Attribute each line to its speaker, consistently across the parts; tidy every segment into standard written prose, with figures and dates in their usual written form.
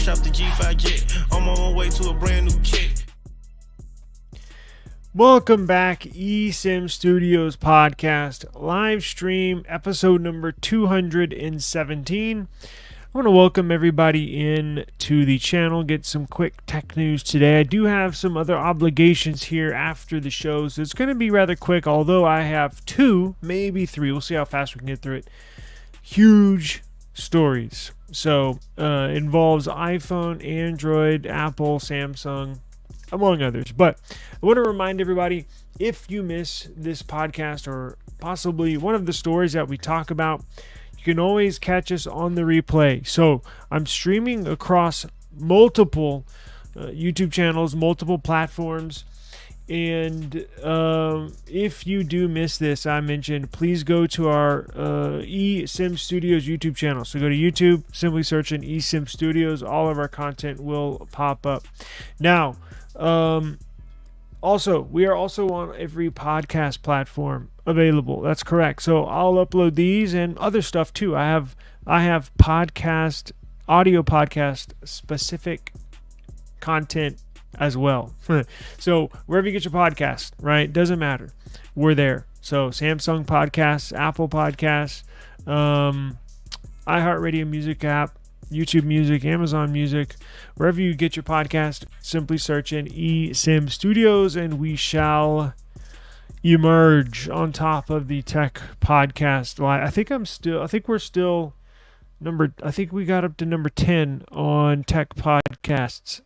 Speaker 1: fresh off the G5 jet. I'm on my way to a brand new kit.
Speaker 2: Welcome back, eSIM Studios podcast, live stream, episode number 217. I want to welcome everybody in to the channel, get some quick tech news today. I do have some other obligations here after the show, so it's going to be rather quick, although I have two, maybe three. We'll see how fast we can get through it. Huge stories. So, involves iPhone, Android, Apple, Samsung, among others. But I want to remind everybody, if you miss this podcast or possibly one of the stories that we talk about, you can always catch us on the replay. So I'm streaming across multiple YouTube channels, multiple platforms. And if you do miss this, I mentioned, please go to our eSIM Studios YouTube channel. So go to YouTube, simply search in eSIM Studios. All of our content will pop up. Now, also, we are also on every podcast platform available. That's correct. So I'll upload these and other stuff too. I have audio podcast specific content as well. So wherever you get your podcast, right? Doesn't matter. We're there. So Samsung podcasts, Apple podcasts, iHeartRadio music app, YouTube Music, Amazon Music, wherever you get your podcast, simply search in eSIM Studios and we shall emerge on top of the tech podcast. I think we got up to number 10 on tech podcasts.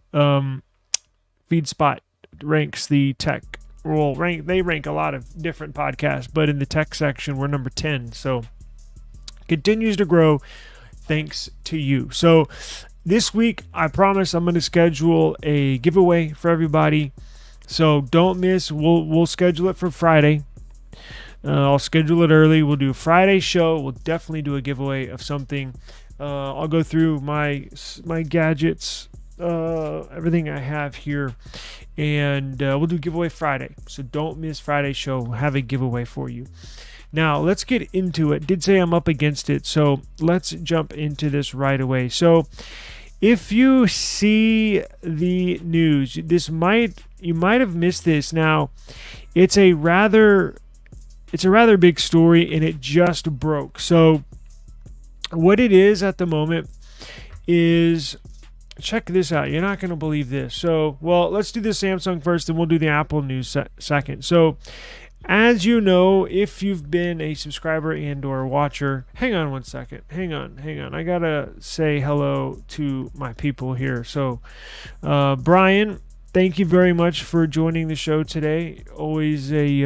Speaker 2: FeedSpot ranks the tech, they rank a lot of different podcasts, but in the tech section, we're number 10. So continues to grow. Thanks to you. So this week, I promise I'm going to schedule a giveaway for everybody. So don't miss. We'll schedule it for Friday. I'll schedule it early. We'll do a Friday show. We'll definitely do a giveaway of something. I'll go through my gadgets, everything I have here, and we'll do giveaway Friday. So don't miss Friday's show. We'll have a giveaway for you. Now, let's get into it. Did say I'm up against it, so let's jump into this right away. So, if you see the news, you might have missed this. Now, it's a rather big story, and it just broke. So, what it is at the moment is, check this out. You're not going to believe this. So, well, let's do the Samsung first, and we'll do the Apple news second. So, as you know, if you've been a subscriber and or watcher, hang on one second. Hang on. I got to say hello to my people here. So, Brian, thank you very much for joining the show today. Always a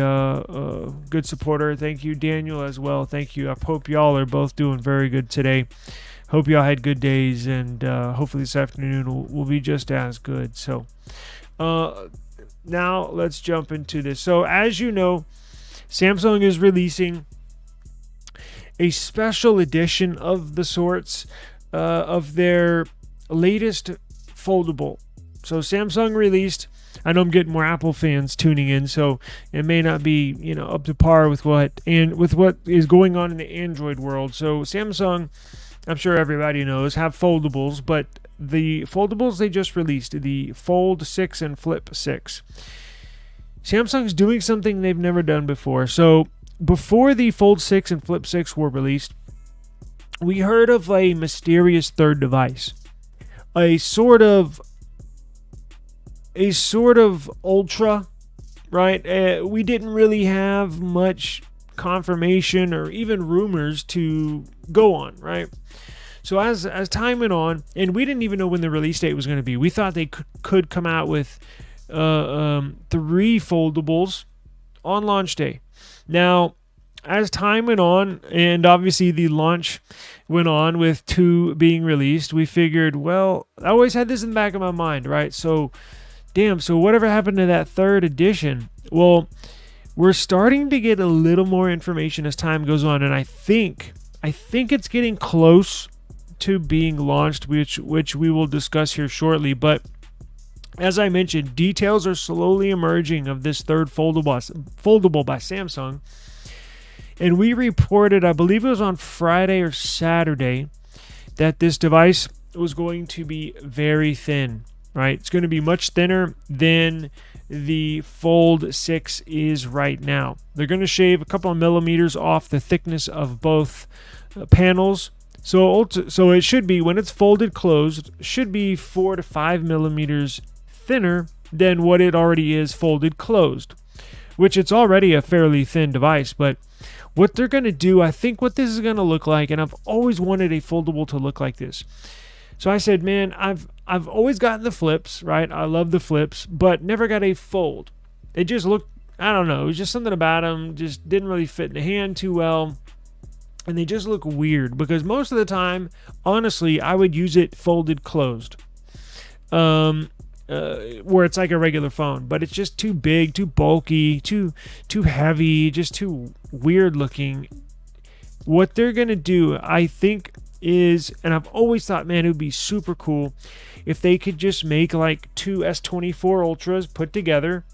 Speaker 2: good supporter. Thank you, Daniel, as well. Thank you. I hope y'all are both doing very good today. Hope y'all had good days, and hopefully this afternoon will be just as good. So, now let's jump into this. So as you know, Samsung is releasing a special edition of the sorts of their latest foldable. So Samsung released, I know I'm getting more Apple fans tuning in, so it may not be, up to par with what is going on in the Android world. So Samsung, I'm sure everybody knows, have foldables, but the foldables they just released, the Fold 6 and Flip 6. Samsung's doing something they've never done before. So before the Fold 6 and Flip 6 were released, we heard of a mysterious third device. A sort of Ultra, right? We didn't really have much confirmation or even rumors to go on, right? So as time went on, and we didn't even know when the release date was going to be. We thought they could come out with 3 foldables on launch day. Now, as time went on, and obviously the launch went on with 2 being released, we figured, well, I always had this in the back of my mind, right? So, so whatever happened to that 3rd edition? Well, we're starting to get a little more information as time goes on, and I think it's getting close to being launched, which we will discuss here shortly. But as I mentioned, details are slowly emerging of this 3rd foldable by Samsung. And we reported, I believe it was on Friday or Saturday, that this device was going to be very thin, right? It's going to be much thinner than the Fold 6 is right now. They're going to shave a couple of millimeters off the thickness of both panels. So it should be, when it's folded closed, should be 4 to 5 millimeters thinner than what it already is folded closed, which it's already a fairly thin device. But what they're going to do, I think what this is going to look like, and I've always wanted a foldable to look like this. So I said, man, I've always gotten the flips, right? I love the flips, but never got a fold. They just looked, I don't know, it was just something about them, just didn't really fit in the hand too well. And they just look weird because most of the time, honestly, I would use it folded closed, where it's like a regular phone, but it's just too big, too bulky, too heavy, just too weird looking. What they're going to do, I think, is, and I've always thought, man, it would be super cool if they could just make like two S24 Ultras put together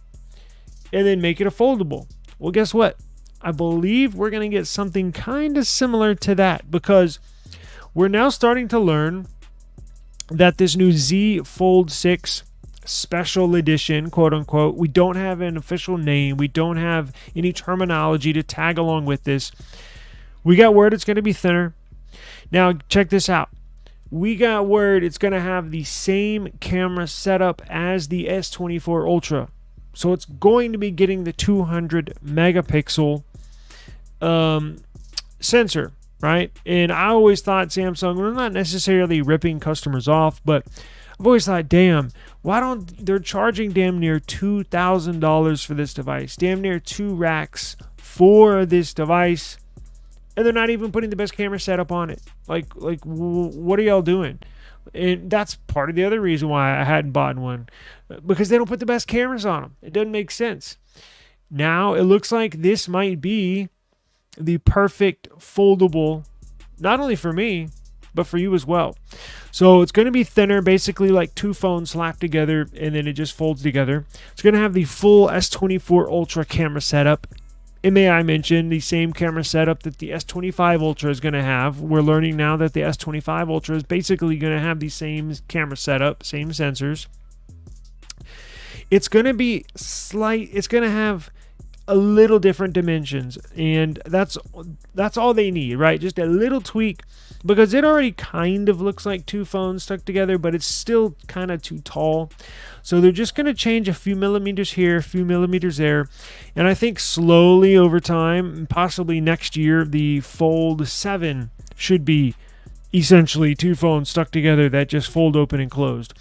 Speaker 2: and then make it a foldable. Well, guess what? I believe we're going to get something kind of similar to that, because we're now starting to learn that this new Z Fold 6 special edition, quote unquote, we don't have an official name. We don't have any terminology to tag along with this. We got word it's going to be thinner. Now, check this out. We got word it's going to have the same camera setup as the S24 Ultra. So it's going to be getting the 200 megapixel sensor, right? And I always thought Samsung, we're not necessarily ripping customers off, but I've always thought, damn, why don't they're charging damn near $2,000 for this device, damn near 2 racks for this device, and they're not even putting the best camera setup on it. Like what are y'all doing? And that's part of the other reason why I hadn't bought one, because they don't put the best cameras on them. It doesn't make sense. Now it looks like this might be the perfect foldable, not only for me, but for you as well. So it's going to be thinner, basically like two phones slapped together, and then it just folds together. It's going to have the full S24 Ultra camera setup. And may I mention the same camera setup that the S25 Ultra is going to have. We're learning now that the S25 Ultra is basically going to have the same camera setup, same sensors. It's going to be slight. It's going to have a little different dimensions, and that's all they need, right? Just a little tweak, because it already kind of looks like two phones stuck together, but it's still kind of too tall. So they're just going to change a few millimeters here, a few millimeters there, and I think slowly over time, possibly next year, the Fold 7 should be essentially two phones stuck together that just fold open and closed.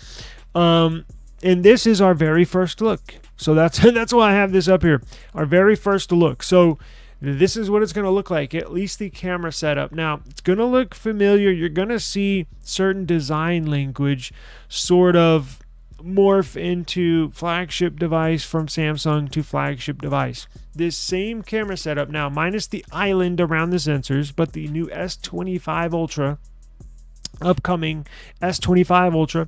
Speaker 2: And this is our very first look. So that's why I have this up here. Our very first look. So this is what it's going to look like, at least the camera setup. Now, it's going to look familiar. You're going to see certain design language sort of morph into flagship device from Samsung to flagship device. This same camera setup now, minus the island around the sensors, but the new S25 Ultra, upcoming S25 Ultra,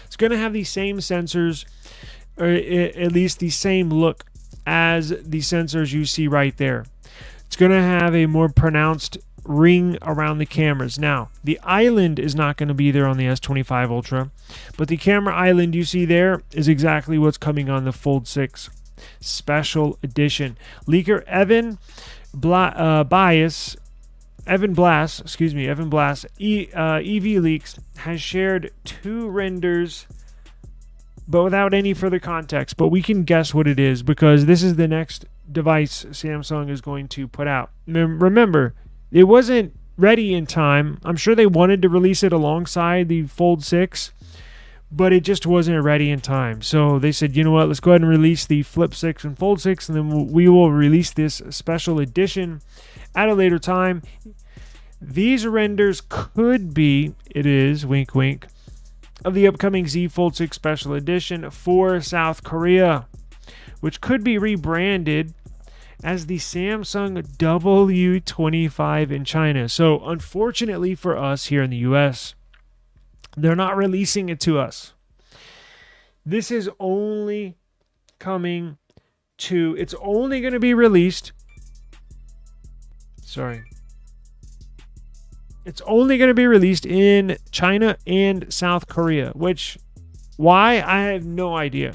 Speaker 2: it's going to have the same sensors, or at least the same look as the sensors you see right there. It's going to have a more pronounced ring around the cameras. Now, the island is not going to be there on the S25 Ultra, but the camera island you see there is exactly what's coming on the Fold 6 Special Edition. Leaker Evan Blass, EV Leaks, has shared two renders, but without any further context. But we can guess what it is, because this is the next device Samsung is going to put out. Remember, it wasn't ready in time. I'm sure they wanted to release it alongside the Fold 6, but it just wasn't ready in time. So they said, you know what, let's go ahead and release the Flip 6 and Fold 6, and then we will release this special edition at a later time. These renders could be, it is, wink wink, of the upcoming Z Fold 6 Special Edition for South Korea, which could be rebranded as the Samsung W25 in China. So unfortunately for us here in the US, they're not releasing it to us. This is only coming to, it's only going to be released, It's only going to be released in China and South Korea, why? I have no idea.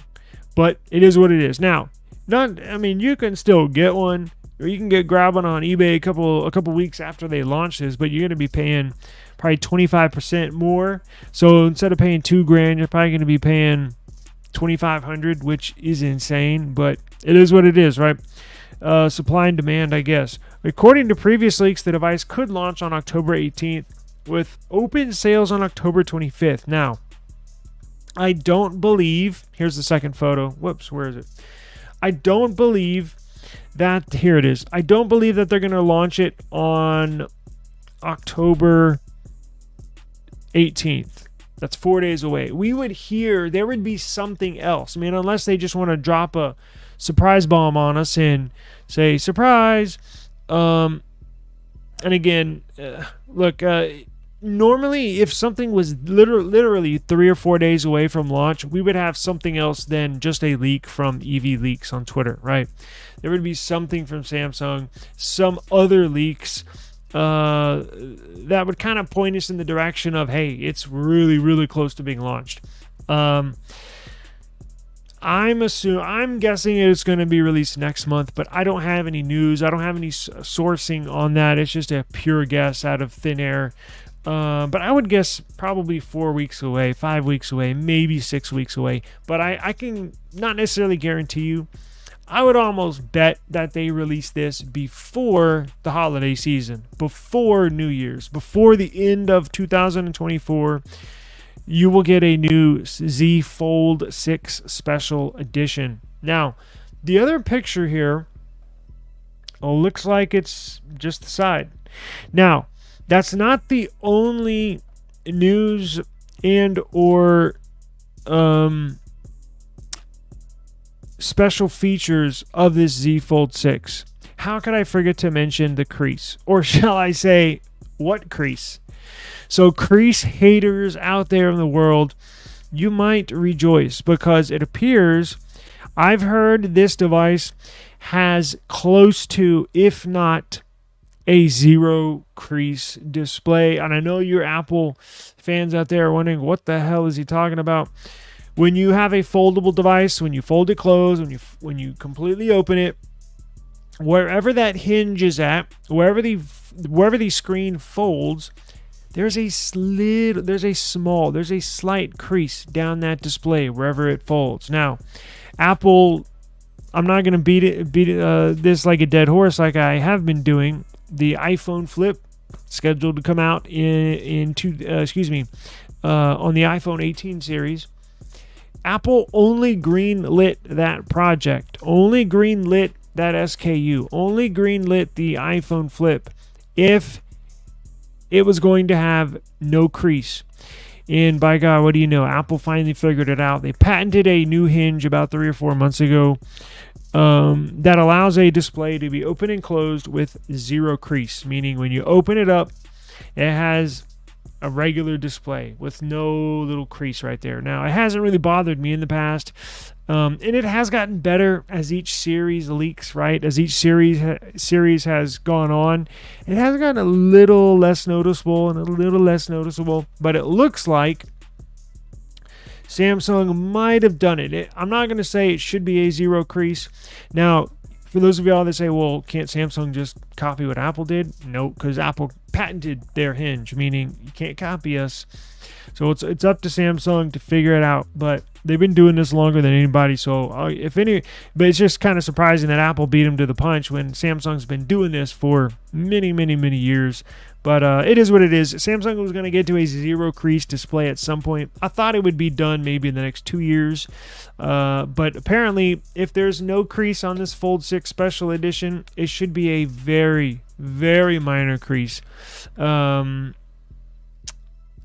Speaker 2: But it is what it is. Now, you can still get one, or you can grab one on eBay a couple weeks after they launch this, but you're going to be paying probably 25% more. So instead of paying $2,000, you're probably going to be paying $2,500, which is insane, but it is what it is, right? Supply and demand, I guess. According to previous leaks, the device could launch on October 18th with open sales on October 25th. Now, I don't believe, here's the second photo. Whoops, where is it? I don't believe that, here it is. I don't believe that they're going to launch it on October 18th. That's 4 days away. There would be something else. I mean, unless they just want to drop a surprise bomb on us and say, surprise. And again, look, normally if something was literally 3 or 4 days away from launch, we would have something else than just a leak from EV Leaks on Twitter, right? There would be something from Samsung, some other leaks that would kind of point us in the direction of, hey, it's really, really close to being launched. I'm guessing it's going to be released next month, but I don't have any news. I don't have any sourcing on that. It's just a pure guess out of thin air. But I would guess probably 4 weeks away, 5 weeks away, maybe 6 weeks away. But I can not necessarily guarantee you. I would almost bet that they release this before the holiday season, before New Year's, before the end of 2024. You will get a new Z Fold 6 Special Edition. Now, the other picture here looks like it's just the side. Now, that's not the only news and or special features of this Z Fold 6. How could I forget to mention the crease? Or shall I say, what crease? So crease haters out there in the world, you might rejoice because it appears, I've heard this device has close to, if not a zero crease display. And I know your Apple fans out there are wondering, what the hell is he talking about? When you have a foldable device, when you fold it closed, when you completely open it, wherever that hinge is at, wherever the screen folds, there's a slight crease down that display wherever it folds. Now, Apple, I'm not going to beat this like a dead horse like I have been doing. The iPhone Flip scheduled to come out on the iPhone 18 series. Apple only greenlit that project, only greenlit that SKU, only greenlit the iPhone Flip if it was going to have no crease. And by God, what do you know? Apple finally figured it out. They patented a new hinge about 3 or 4 months ago that allows a display to be open and closed with zero crease, meaning when you open it up, it has a regular display with no little crease right there. Now, it hasn't really bothered me in the past, and it has gotten better as each series leaks, right? As each series has gone on, it has gotten a little less noticeable and a little less noticeable, but it looks like Samsung might have done it. I'm not going to say it should be a zero crease. Now, for those of y'all that say, well, can't Samsung just copy what Apple did? No, because Apple patented their hinge, meaning you can't copy us. So it's up to Samsung to figure it out. But they've been doing this longer than anybody. So but it's just kind of surprising that Apple beat them to the punch when Samsung's been doing this for many, many, many years. But it is what it is. Samsung was going to get to a zero crease display at some point. I thought it would be done maybe in the next 2 years. But apparently, if there's no crease on this Fold 6 Special Edition, it should be a very, very minor crease. And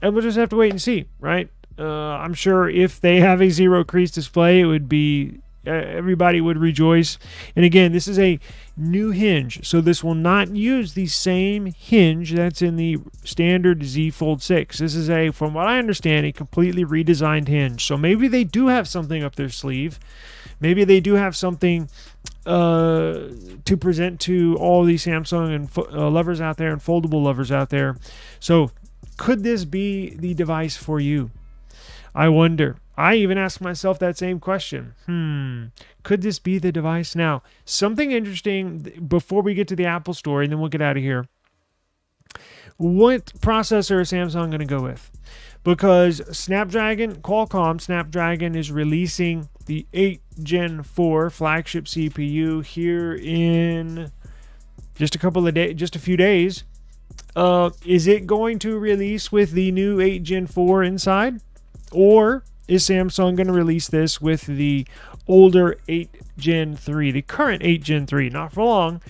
Speaker 2: we'll just have to wait and see, right? I'm sure if they have a zero crease display, it would be everybody would rejoice. And again, this is a new hinge, so this will not use the same hinge that's in the standard Z Fold 6. This is from what I understand, a completely redesigned hinge. So maybe they do have something up their sleeve. Maybe they do have something to present to all these Samsung and lovers out there and foldable lovers out there. So could this be the device for you? I wonder. I even asked myself that same question. Could this be the device? Now, something interesting before we get to the Apple story, and then we'll get out of here. What processor is Samsung going to go with? Because Qualcomm Snapdragon is releasing the 8 Gen 4 flagship CPU here in just a few days. Is it going to release with the new 8 Gen 4 inside? Or is Samsung going to release this with the older 8 Gen 3, the current 8 Gen 3? Not for long,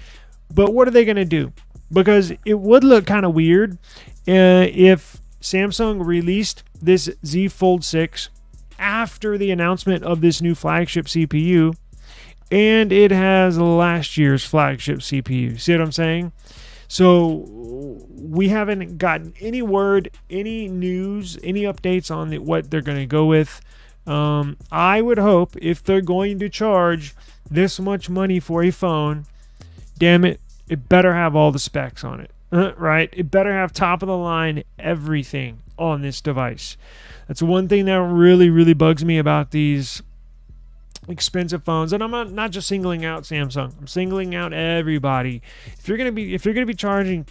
Speaker 2: but what are they going to do? Because it would look kind of weird if Samsung released this Z Fold 6 after the announcement of this new flagship CPU, and it has last year's flagship CPU. See what I'm saying? So we haven't gotten any word, any news, any updates on what they're going to go with. I would hope if they're going to charge this much money for a phone, damn it, it better have all the specs on it, right? It better have top of the line everything on this device. That's one thing that really, really bugs me about these expensive phones, and I'm not just singling out Samsung. I'm singling out everybody. If you're gonna be charging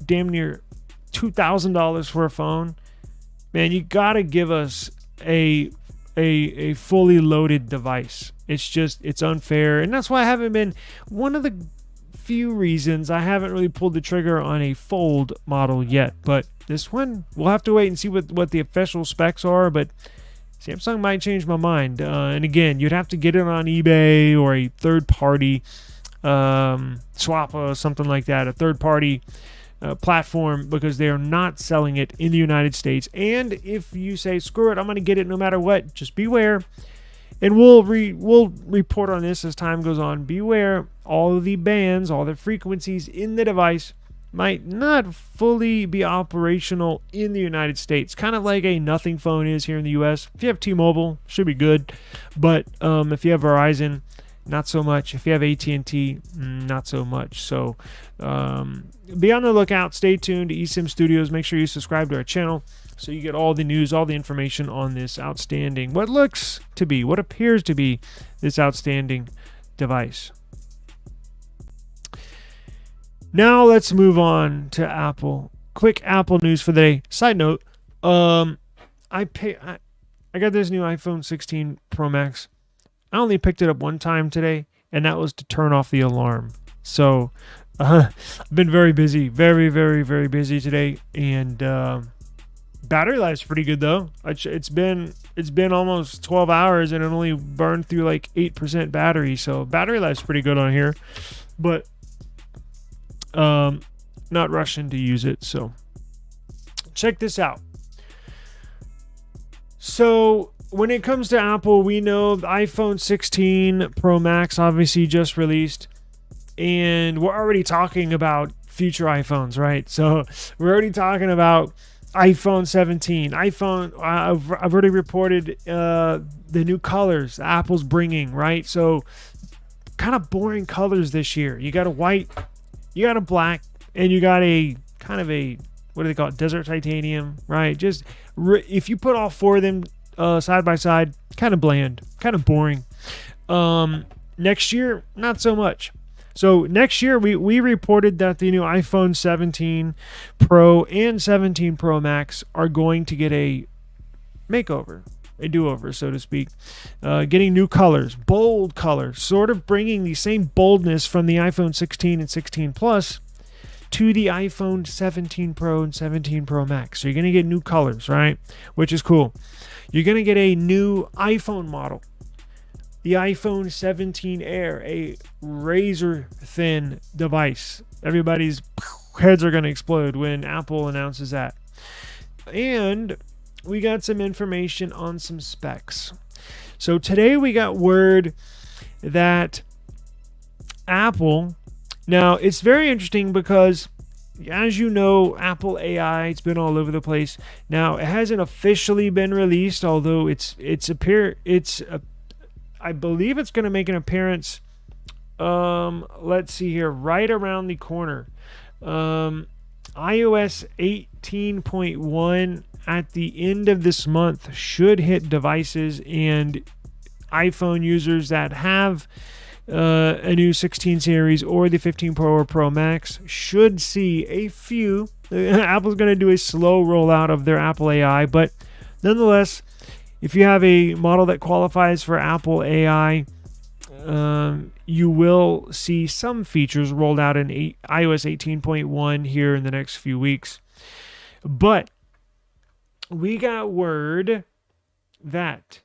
Speaker 2: damn near $2,000 for a phone, man, you gotta give us a fully loaded device. It's unfair, and that's why I haven't been one of the few reasons I haven't really pulled the trigger on a fold model yet. But this one, we'll have to wait and see what the official specs are, but Samsung might change my mind. And again, you'd have to get it on eBay or a third-party swap or something like that, a third-party platform, because they are not selling it in the United States. And if you say, screw it, I'm going to get it no matter what, just beware. And we'll report on this as time goes on. Beware, all of the bands, all the frequencies in the device might not fully be operational in the United States. Kind of like a nothing phone is here in the US. If you have T-Mobile, should be good. But if you have Verizon, not so much. If you have AT&T, not so much. So be on the lookout. Stay tuned to eSIM Studios. Make sure you subscribe to our channel so you get all the news, all the information on this outstanding, what appears to be this outstanding device. Now let's move on to Apple. Quick Apple news for the day. Side note, I got this new iPhone 16 Pro Max. I only picked it up one time today, and that was to turn off the alarm. So I've been very busy, very, very, very busy today, and battery life's pretty good though. It's been almost 12 hours, and it only burned through like 8% battery. So battery life's pretty good on here, but not rushing to use it. So check this out. So when it comes to Apple, we know the iPhone 16 Pro Max obviously just released, and we're already talking about future iPhones, right? So we're already talking about iPhone 17. I've already reported the new colors Apple's bringing, right? So kind of boring colors this year. You got a white, you got a black, and you got a kind of a, what do they call it, desert titanium, right? Just if you put all four of them side by side, kind of bland, kind of boring. Next year, not so much. So next year, we reported that the new iPhone 17 Pro and 17 Pro Max are going to get a makeover, a do-over, so to speak. Getting new colors, bold colors, sort of bringing the same boldness from the iPhone 16 and 16 Plus to the iPhone 17 Pro and 17 Pro Max. So you're going to get new colors, right? Which is cool. You're going to get a new iPhone model. The iPhone 17 Air, a razor-thin device. Everybody's heads are going to explode when Apple announces that. And we got some information on some specs. So today we got word that Apple... Now, it's very interesting because, as you know, Apple AI, it's been all over the place. Now, it hasn't officially been released, although I believe it's going to make an appearance Let's see here. Right around the corner. iOS 18.1 at the end of this month should hit devices, and iPhone users that have a new 16 series or the 15 Pro or Pro Max should see a few. Apple's going to do a slow rollout of their Apple AI, but nonetheless, if you have a model that qualifies for Apple AI, you will see some features rolled out in iOS 18.1 here in the next few weeks. But we got word that,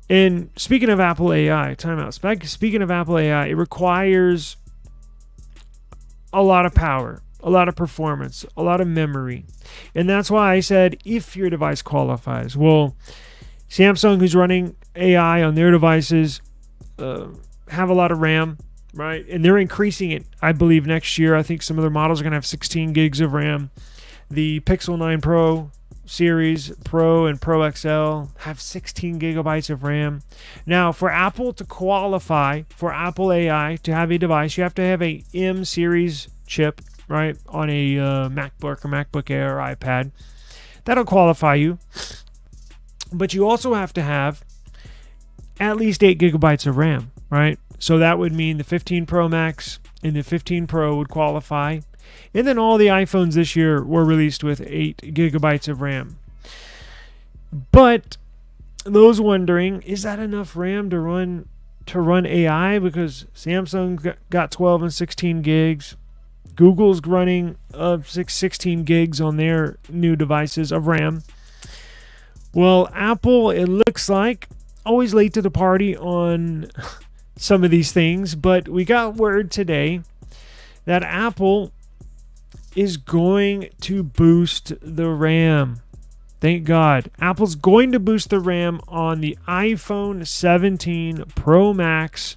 Speaker 2: and speaking of Apple AI, timeout. Speaking of Apple AI, it requires a lot of power, a lot of performance, a lot of memory. And that's why I said if your device qualifies. Well, Samsung, who's running AI on their devices, have a lot of RAM, right? And they're increasing it, I believe, next year. I think some of their models are going to have 16 gigs of RAM. The Pixel 9 Pro series, Pro and Pro XL, have 16 gigabytes of RAM. Now, for Apple to qualify for Apple AI to have a device, you have to have a M series chip, right, on a MacBook or MacBook Air or iPad. That'll qualify you. But you also have to have at least 8 gigabytes of RAM, right? So that would mean the 15 Pro Max and the 15 Pro would qualify. And then all the iPhones this year were released with 8 gigabytes of RAM. But those wondering, is that enough RAM to run AI? Because Samsung got 12 and 16 gigs. Google's running 16 gigs on their new devices of RAM. Well, Apple, it looks like, always late to the party on some of these things, but we got word today that Apple is going to boost the RAM. Thank God. Apple's going to boost the RAM on the iPhone 17 Pro Max.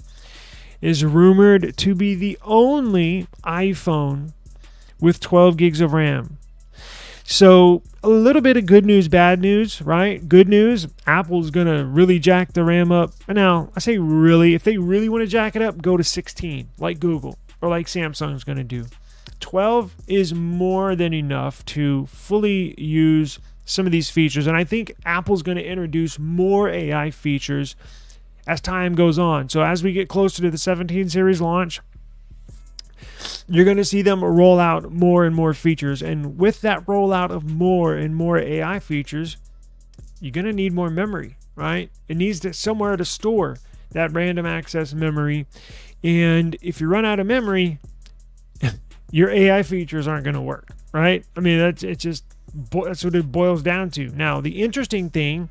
Speaker 2: Is rumored to be the only iPhone with 12 gigs of RAM. So a little bit of good news, bad news, right? Good news, Apple's going to really jack the RAM up. Now, I say really, if they really want to jack it up, go to 16, like Google or like Samsung's going to do. 12 is more than enough to fully use some of these features. And I think Apple's going to introduce more AI features as time goes on. So as we get closer to the 17 series launch, you're going to see them roll out more and more features. And with that rollout of more and more AI features, you're going to need more memory, right? It needs somewhere to store that random access memory. And if you run out of memory, your AI features aren't going to work, right? I mean, that's what it boils down to. Now, the interesting thing,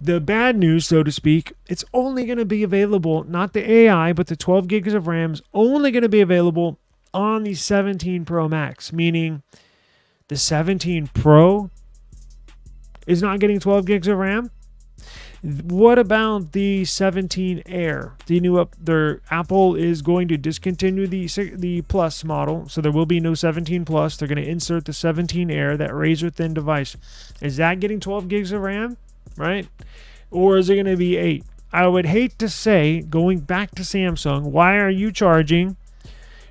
Speaker 2: the bad news, so to speak, it's only going to be available, not the AI, but the 12 gigs of RAM is only going to be available on the 17 Pro Max, meaning the 17 Pro is not getting 12 gigs of RAM. What about the 17 Air? Apple is going to discontinue the Plus model, so there will be no 17 Plus. They're going to insert the 17 Air, that razor-thin device. Is that getting 12 gigs of RAM? Right? Or is it going to be 8? I would hate to say, going back to Samsung, why are you charging?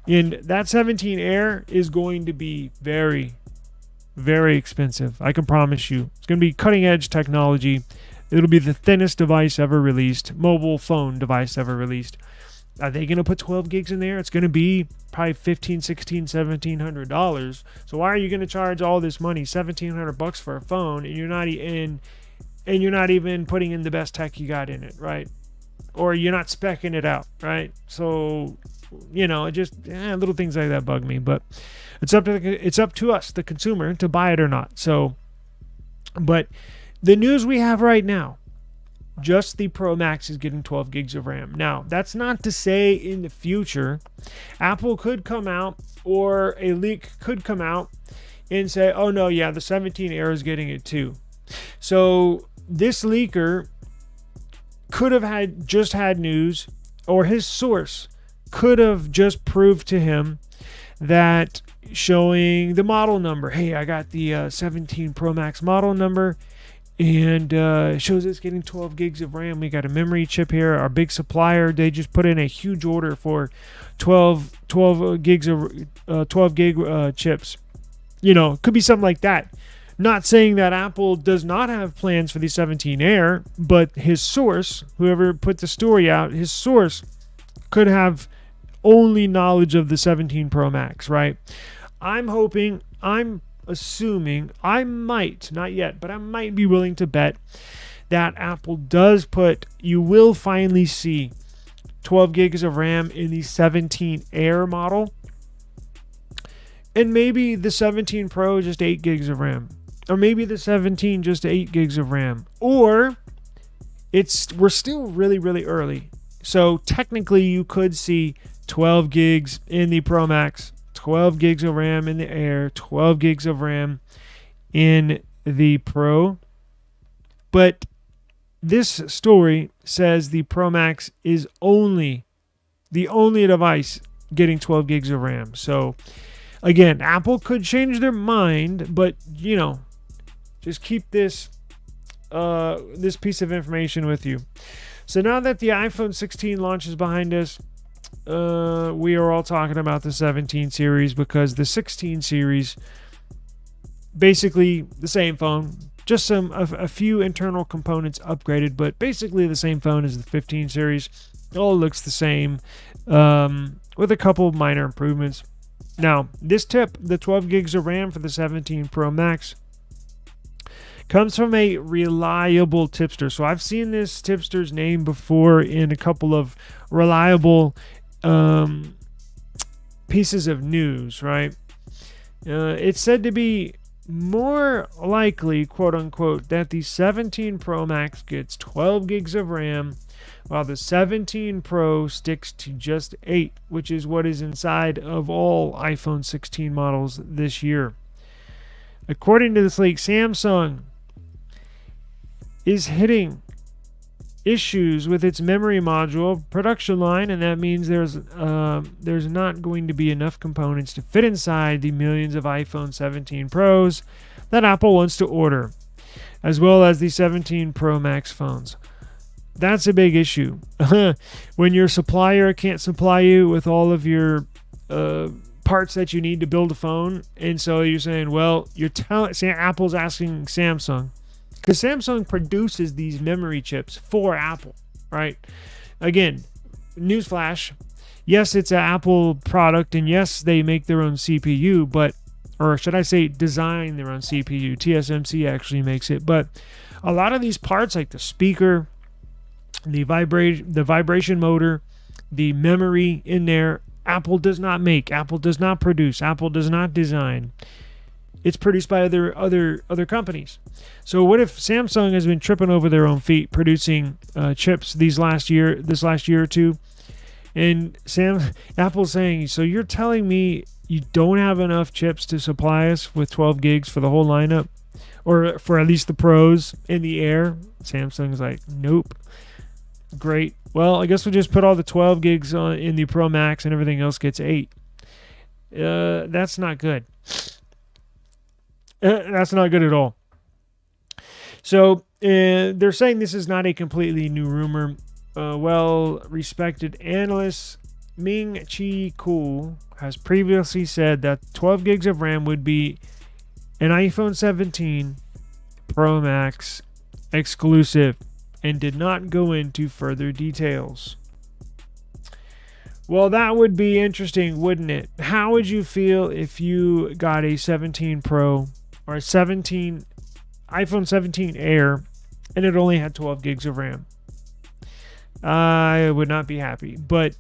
Speaker 2: And that 17 Air is going to be very, very expensive. I can promise you. It's going to be cutting edge technology. It'll be the thinnest device ever released, mobile phone device ever released. Are they going to put 12 gigs in there? It's going to be probably $1,500, $1,600, $1,700. So why are you going to charge all this money, $1,700 for a phone, and you're not even putting in the best tech you got in it, right? Or you're not speccing it out, right? So, little things like that bug me. But it's up to us, the consumer, to buy it or not. So, but the news we have right now, just the Pro Max is getting 12 gigs of RAM. Now, that's not to say in the future, Apple could come out, or a leak could come out and say, oh no, yeah, the 17 Air is getting it too. So this leaker could have had news, or his source could have just proved to him that showing the model number. Hey, I got the 17 Pro Max model number. and shows it's getting 12 gigs of RAM. We got a memory chip here. Our big supplier, they just put in a huge order for 12 gigs of 12 gig chips. Could be something like that. Not saying that Apple does not have plans for the 17 Air, but his source, whoever put the story out, his source could have only knowledge of the 17 Pro Max, right? I'm assuming, I might, not yet, but I might be willing to bet that Apple does you will finally see 12 gigs of RAM in the 17 Air model. And maybe the 17 Pro just 8 gigs of RAM. Or maybe the 17 just 8 gigs of RAM. Or we're still really, really early. So technically you could see 12 gigs in the Pro Max, 12 gigs of RAM in the Air, 12 gigs of RAM in the Pro. But this story says the Pro Max is the only device getting 12 gigs of RAM. So again, Apple could change their mind, but just keep this piece of information with you. So now that the iPhone 16 launch is behind us, we are all talking about the 17 series, because the 16 series, basically the same phone, just a few internal components upgraded, but basically the same phone as the 15 series. It all looks the same, with a couple of minor improvements. Now, this tip, the 12 gigs of RAM for the 17 Pro Max, comes from a reliable tipster. So I've seen this tipster's name before in a couple of reliable pieces of news, right? It's said to be more likely, quote unquote, that the 17 Pro Max gets 12 gigs of RAM, while the 17 Pro sticks to just 8, which is what is inside of all iPhone 16 models this year. According to this leak, Samsung is hitting issues with its memory module production line, and that means there's not going to be enough components to fit inside the millions of iPhone 17 Pros that Apple wants to order, as well as the 17 Pro Max phones. That's a big issue. When your supplier can't supply you with all of your parts that you need to build a phone, and so you're saying, well, Apple's asking Samsung, because Samsung produces these memory chips for Apple, right? Again, newsflash, yes, it's an Apple product, and yes, they make their own CPU, or should I say design their own CPU. TSMC actually makes it, but a lot of these parts, like the speaker, the vibration motor, the memory in there, Apple does not make, Apple does not produce, Apple does not design. It's produced by other companies. So what if Samsung has been tripping over their own feet producing chips this last year or two, and Apple's saying, so you're telling me you don't have enough chips to supply us with 12 gigs for the whole lineup, or for at least the Pros in the Air? Samsung's like, nope. Great. Well, I guess we'll just put all the 12 gigs in the Pro Max, and everything else gets 8. That's not good. That's not good at all. So they're saying this is not a completely new rumor. Well-respected analyst Ming-Chi Kuo has previously said that 12 gigs of RAM would be an iPhone 17 Pro Max exclusive, and did not go into further details. Well, that would be interesting, wouldn't it? How would you feel if you got a 17 Pro or a iPhone 17 Air and it only had 12 gigs of RAM? I would not be happy, but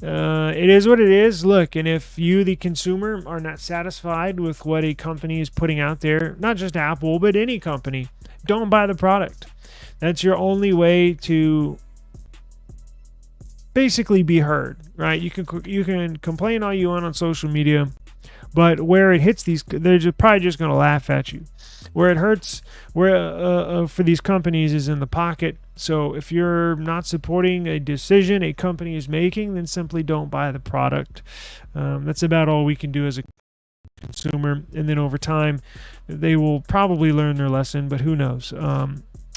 Speaker 2: it is what it is. Look, and if you, the consumer, are not satisfied with what a company is putting out there, not just Apple, but any company, don't buy the product. That's your only way to basically be heard, right? You can complain all you want on social media, but where it hits they're probably just going to laugh at you. Where it hurts, for these companies, is in the pocket. So if you're not supporting a decision a company is making, then simply don't buy the product. That's about all we can do as a consumer, and then over time they will probably learn their lesson, but who knows.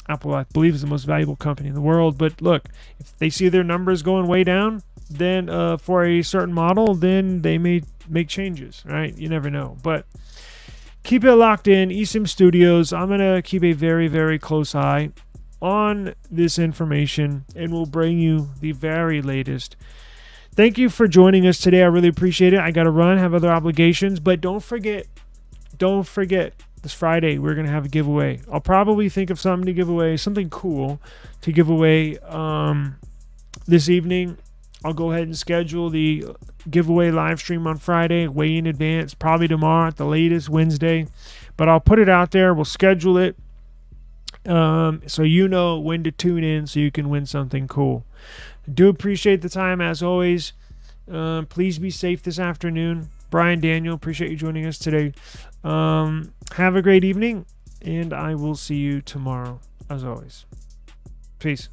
Speaker 2: Apple, I believe, is the most valuable company in the world, but look, if they see their numbers going way down, then for a certain model, then they may make changes, right? You never know. But keep it locked in. eSIM Studios, I'm going to keep a very, very close eye on this information, and we'll bring you the very latest. Thank you for joining us today. I really appreciate it. I got to run, have other obligations, but don't forget, this Friday, we're going to have a giveaway. I'll probably think of something to give away, something cool to give away this evening. I'll go ahead and schedule the giveaway live stream on Friday, way in advance, probably tomorrow at the latest, Wednesday. But I'll put it out there. We'll schedule it so you know when to tune in so you can win something cool. I do appreciate the time, as always. Please be safe this afternoon. Brian, Daniel, appreciate you joining us today. Have a great evening, and I will see you tomorrow, as always. Peace.